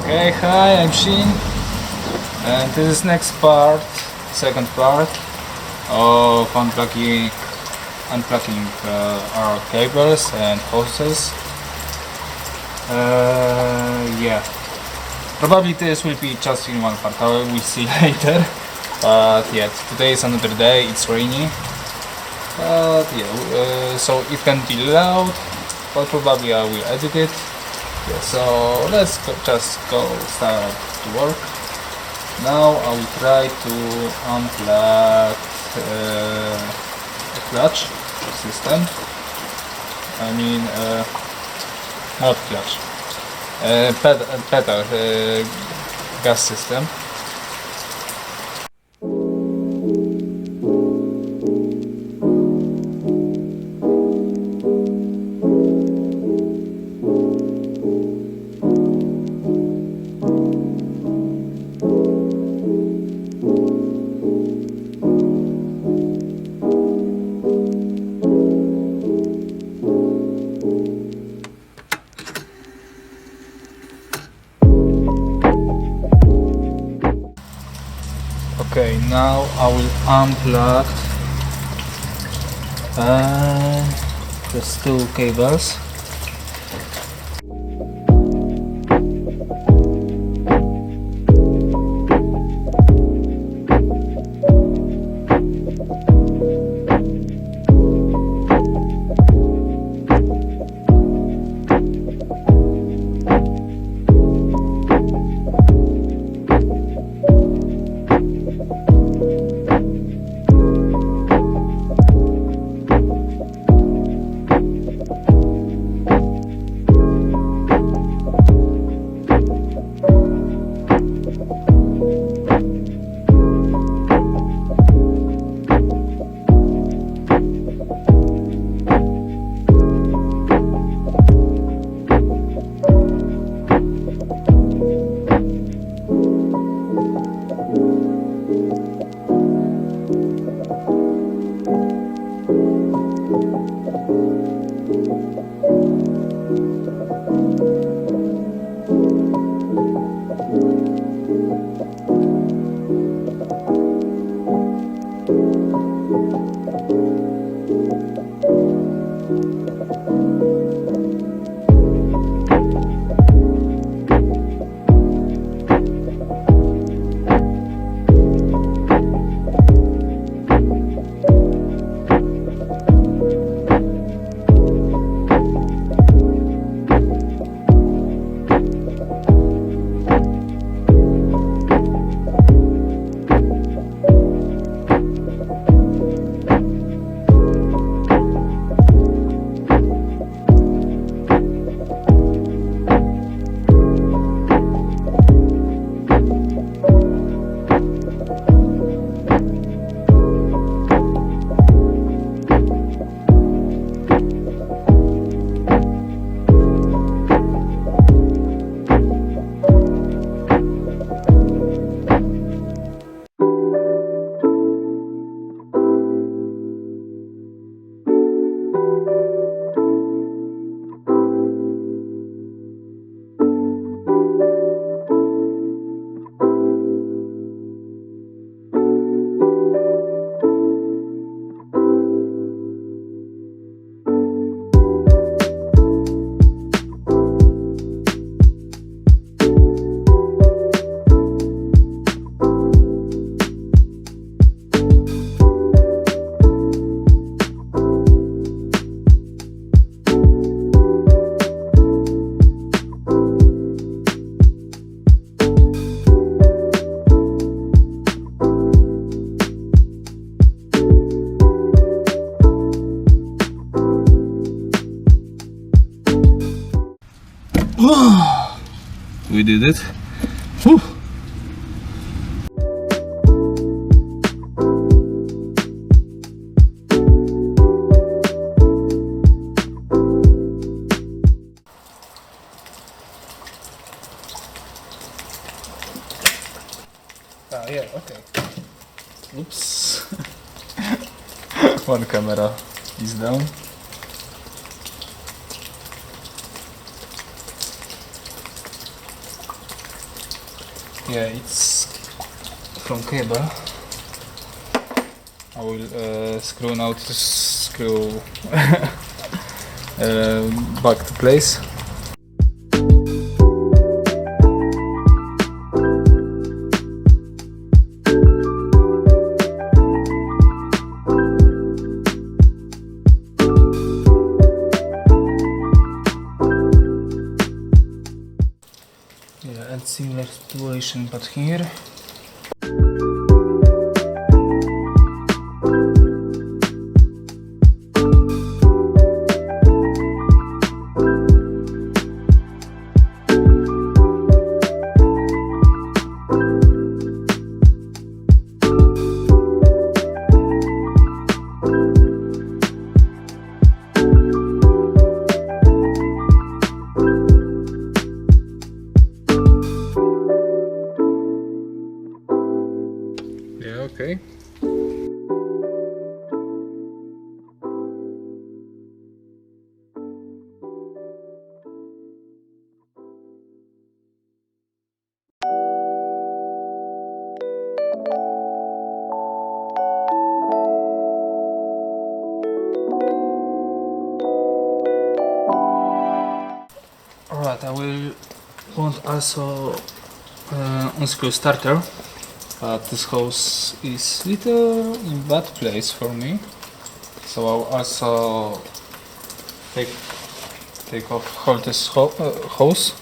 Okay, hi, I'm Shin, and this is second part of unplugging our cables and hoses. Yeah, probably this will be just in one part. We'll see later. But yeah, today is another day. It's rainy. But yeah, so it can be loud, but probably I will edit it. Yeah, so let's just go start to work. Now I will try to unplug the clutch system. I mean, not clutch, pedal gas system. Okay, now I will unplug these two cables. We did it. Whew. Yeah, okay. Oops. One camera is down. Yeah, it's from cable. I will screw now to screw back to place. Yeah, and similar situation but here. Yeah, okay. Alright, I will want also unscrew starter, but this hose is little in bad place for me, so I'll also take off hold this hose.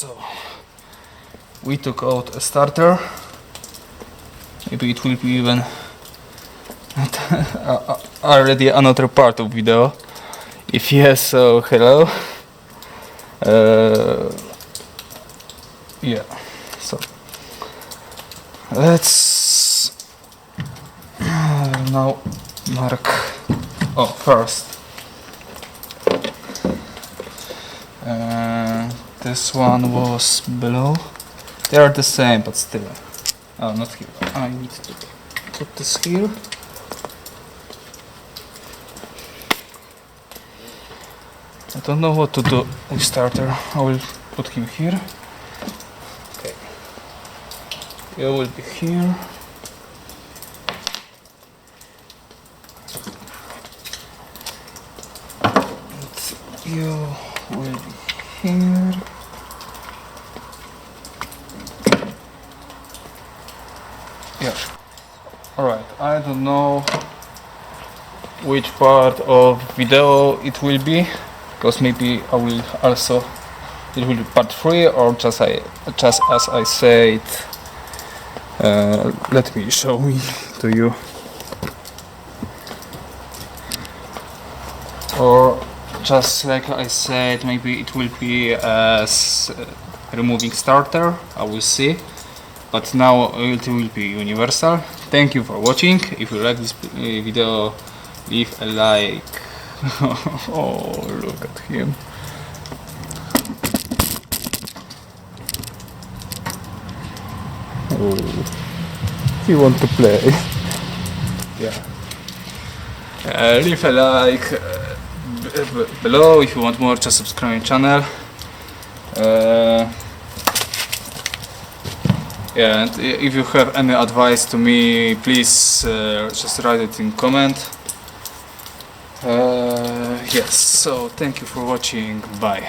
So we took out a starter. Maybe it will be even already another part of video. If yes, so hello. Yeah, so let's now mark. Oh, first this one was below. They are the same, but still. Oh, not here. I need to put this here. I don't know what to do with starter. I will put him here. Okay. You will be here. And you will be here. Yeah. Alright, I don't know which part of video it will be, because maybe I will also, it will be part 3 or just as I said. Let me show me to you. Or just like I said, maybe it will be as removing starter, I will see. But now it will be universal. Thank you for watching. If you like this video, leave a like. Oh, look at him. Oh, he wants to play. Yeah. Leave a like below. If you want more, just subscribe to my channel. Yeah, and if you have any advice to me, please just write it in comment. Yes, so thank you for watching. Bye.